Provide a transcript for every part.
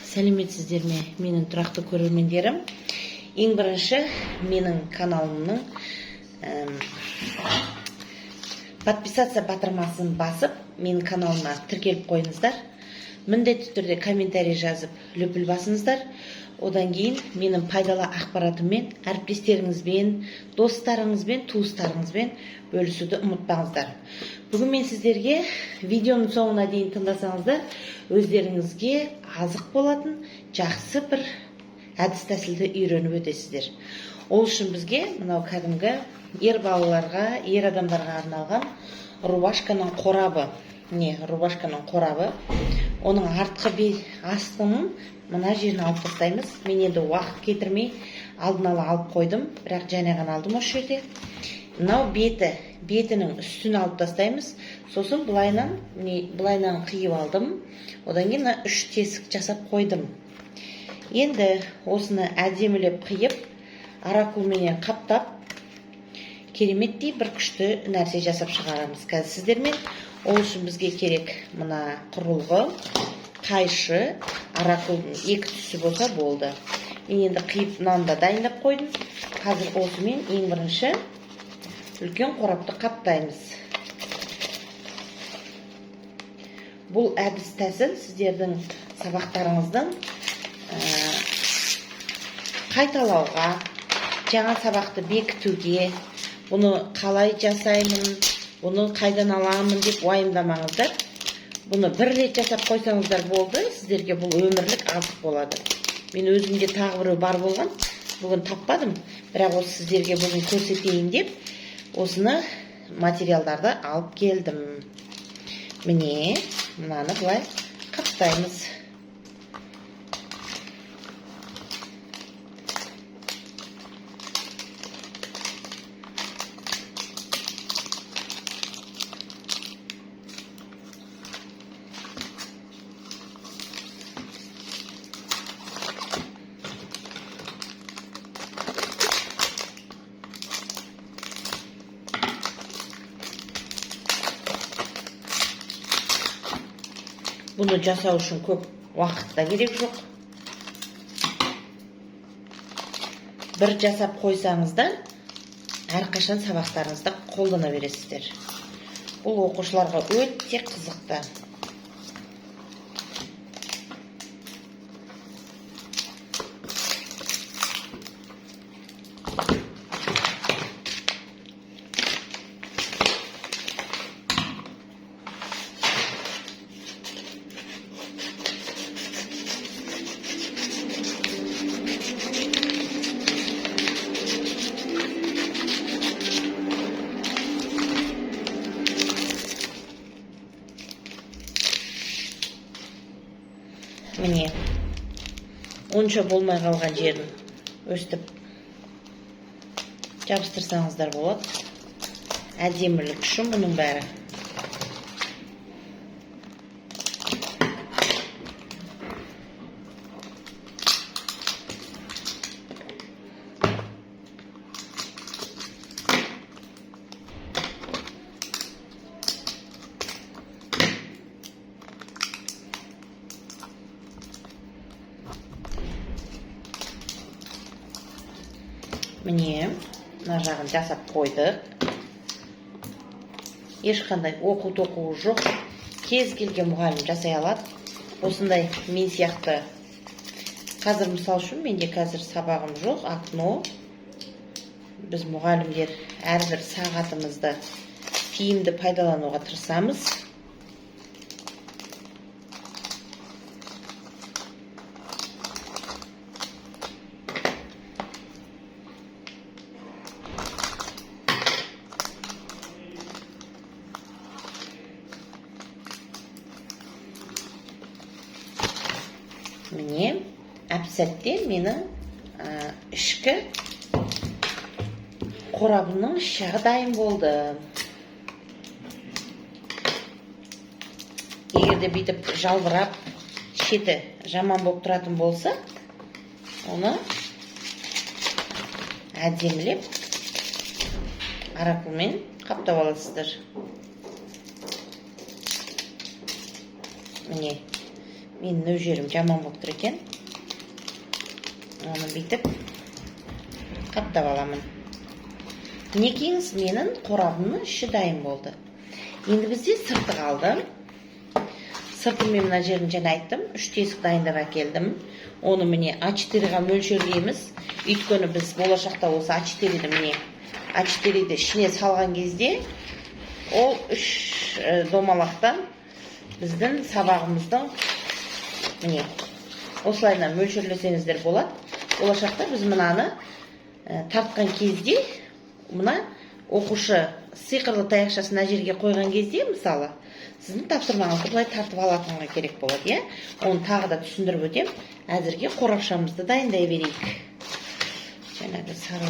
Сәлеметсіздер ме, менің тұрақты көрермендерім. Ең бірінші менің каналымның подписаться батырмасын басып, менің каналыма тіркеліп қойыңыздар. Міндетті түрде комментарий жазып, löпіл басыңыздар. Одан кейін менің пайдалы ақпаратыммен әріптестеріңізбен, достарыңызбен, туыстарыңызбен бөлісуді ұмытпаңыздар. Бүгін мен сіздерге видеоның соңына дейін тыңдасаңыздар, өздеріңізге азық болатын жақсы бір әдіс тәсілді үйреніп өтесіздер. Ол үшін бізге мынау кәдімгі ер балаларға, ер адамдарға арналған рубашканың қорабы. Рубашканың қорабы. Оның артқы астының мына жерін алып тастаймыз. Мен енді уақыт кетірмей алдын ала алып қойдым, бірақ және ғана алдым осы жерде. Мынау бетінің үстін алып тастаймыз. Сосын бұлайнан қиып алдым. Одан кейін 3 тесік жасап қойдым. Енді осыны әдемілеп қиып, аракулменен қаптап, кереметтей бір күшті нәрсе жасап шығарамыз қазір сіздермен. Ол үшін бізге керек мына құрылғы, қайшы, аракулдың 2 түсі болса болды. Мен енді қиып мынаны да дайындап қойдым. Қазір осымен ең бірінші үлкен қорапты қаптаймыз. Бұл әдіс тәсіл сіздердің сабақтарыңыздың қайталауға, жаңа сабақты бекітуге, бұны қалай жасаймын, бұны қайдан аламын деп уайымдамаңыздар. Бұны бір рет жасап қойсаңыздар болды, сіздерге бұл өмірлік азық болады. Мен өзімде тағы біреу бар болған, бүгін таппадым, бірақ осы сіздерге бүгін көрсетейін деп, осыны материалдарды алып келдім. Міне, мынаны былай қаптаймыз. Бұны жасау үшін көп уақытта керек жоқ. Бір жасап қойсаңыздар, әрқашан сабақтарыңызда қолдана бересіздер. Бұл оқушыларға өте қызықты. Міне, онша болмай қалған жерін өстіп жабыстырсаңыздар болады. Әдемілік үшін бұның бәрі. Міне, мына жағын жасап қойдық. Ешқандай оқу-тоқуы жоқ. Кез келген мұғалім жасай алады. Осындай мен сияқты. Қазір мысал үшін менде қазір сабағым жоқ, окно. Біз мұғалімдер әрбір сағатымызды тиімді пайдалануға тырысамыз. Міне, әп-сәтте менің ішкі қорабымның іші дайын болды. Егерде бүйтіп жалбырап, шеті жаман болып тұратын болса, оны әдемілеп аракулмен қаптап аласыздар. Міне, Мен өз жерім жаман болып тұр екен. Оны бүйтіп қаптап аламын. Мінекейіңіз, менің қорабымның іші дайын болды. Енді бізде сырты қалды. Сыртын мен мына жерін жаңа айттым, 3 тесік дайындап әкелдім. Оны міне А4-ға мөлшерлейміз. Өйткені біз болашақта осы А4-ді міне А4-ді ішіне салған кезде ол 3 домалақтан біздің сабағымыздың міне осылайынан мөлшерлесеңіздер болады. Болашақта біз мынаны тартқан кезде мына оқушы сиқырлы таяқшасын мына жерге қойған кезде, мысалы, сіздің тапсырмаңызды былай тартып алатынға керек болады, иә? Оны тағы да түсіндіріп өтем. Әзірге қорапшамызды дайындай берейік. Жаңағы сары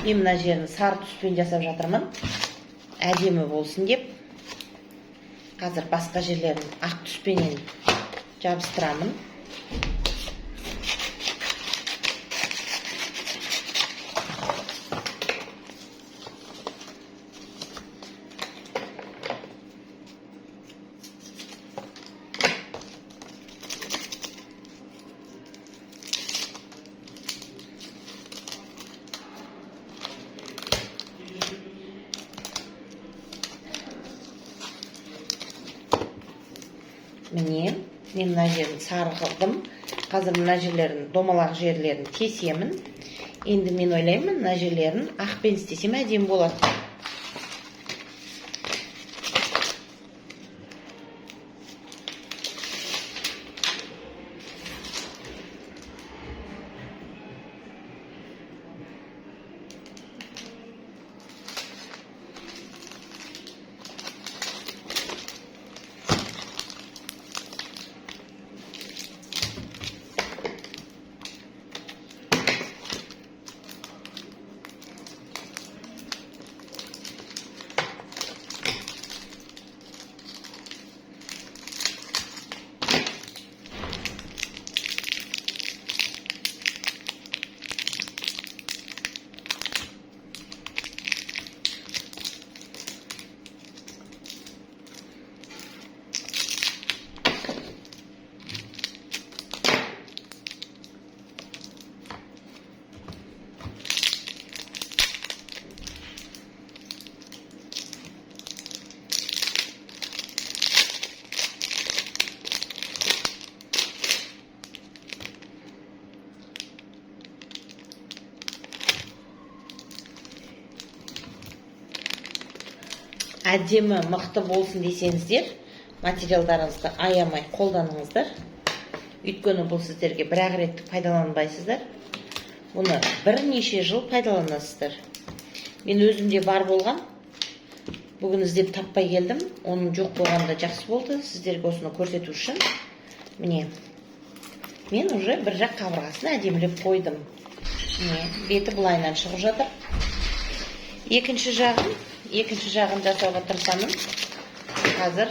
мен мына жерін сары түспен жасап жатырмын, әдемі болсын деп. Қазір басқа жерлерін ақ түспенен жабыстырамын. Міне, мен мына жерін сары қылдым. Қазір мына жерлерін, домалақ жерлерін кесемін. Енді мен ойлаймын, мына жерлерін ақпен істесем әдемі болады. Әдемі мықты болсын десеңіздер, материалдарыңызды аямай қолданыңыздар. Өйткені бұл сіздерге бір-ақ рет пайдаланбайсыздар. Бұны бірнеше жыл пайдаланасыздар. Мен өзімде бар болған, бүгін іздеп таппай келдім. Оның жоқ болғанда жақсы болды. Сіздерге осыны көрсету үшін. Міне, мен уже бір жақ қабырғасын әдемілеп қойдым. Міне, беті былайынан шығып жатыр. Екінші жағын жасауға тырысамын. Қазір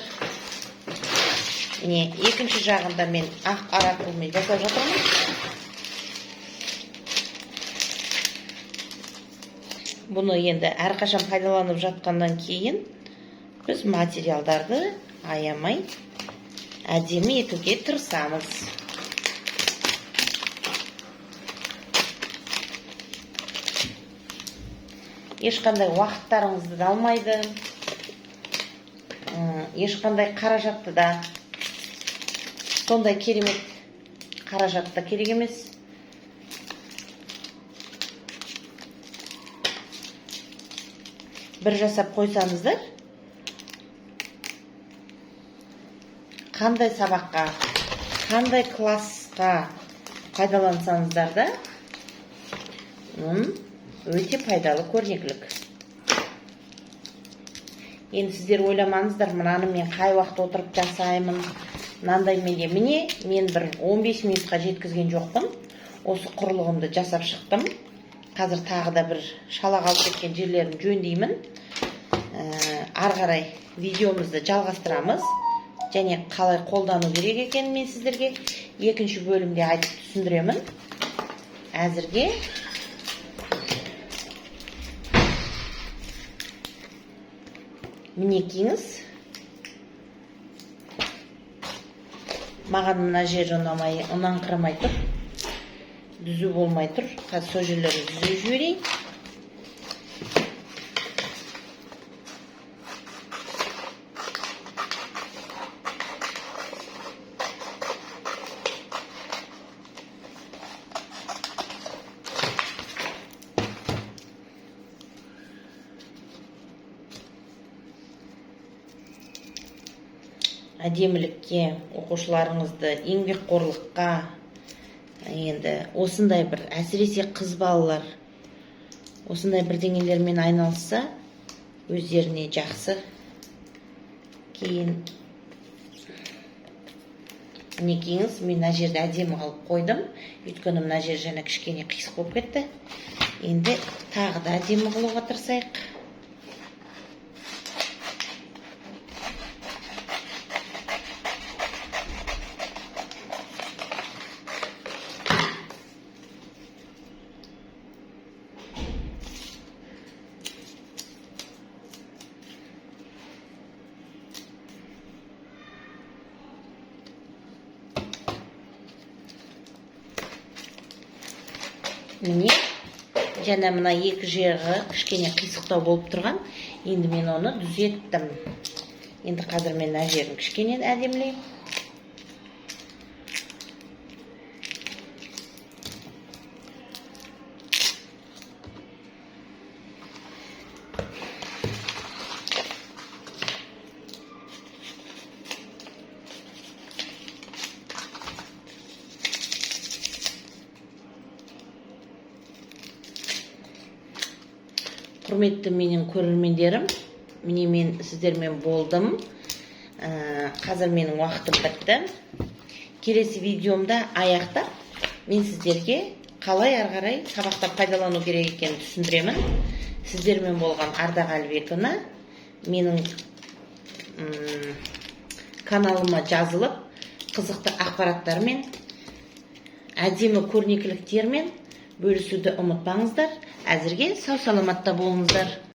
міне екінші жағында мен ақ ара қылмай жасап жатырмын. Бұны енді әрқашан пайдаланып жатқаннан кейін біз материалдарды аямай әдемі етуге тырысамыз. Ешқандай уақыттарыңызды да алмайды. Ешқандай қаражатты да, сондай керемет қаражатты да керек емес. Бір жасап қойсаңыздар, қандай сабаққа, қандай классқа пайдалансаңыздар да, өте пайдалы көрнекілік. Енді сіздер ойламаңыздар, мынаны мен қай уақыт отырып жасаймын, мынандай менде. Міне, мен бір 15 минутқа жеткізген жоқпын. Осы құрылғымды жасап шықтым. қазір тағы да бір шала қалып кеткен жерлерін жөндеймін. Ары қарай видеомызды жалғастырамыз. Және қалай қолдану керек екенін мен сіздерге екінші бөлімде айтып түсіндіремін. Әзірге мінекейіңіз. Маған мына жері ұнаңқырамай тұр. Дүзу болмай тұр. Қазір сол жерлерді түзеп жіберейін. Әдемілікке, оқушыларыңызды еңбекқорлыққа, енді осындай бір әсіресе қыз балалар осындай бірдеңелермен айналысса, өздеріне жақсы. Кейін мінекейіңіз, мен мына жерді әдемі қылып қойдым. Өйткені мына жер жаңа кішкене қисық болып кетті. Енді тағы да әдемі қылуға тырысайық. Міне, жаңа мына екі жері кішкене қисықтау болып тұрған. Енді мен оны дүзеттім. Енді қазір мен мына жерін кішкене әдемілеймін. Құрметті менің көрермендерім, міне мен сіздермен болдым. Қазір менің уақытым бітті. Келесі видеомда аяқтап, мен сіздерге қалай ары қарай сабақта пайдалану керек екенін түсіндіремін. Сіздермен болған Ардақ Әлібековна менің каналыма жазылып, қызықты ақпараттармен, әдемі көрнекіліктермен бөлісуді ұмытпаңыздар. Әзірге сау саламатта болыңыздар.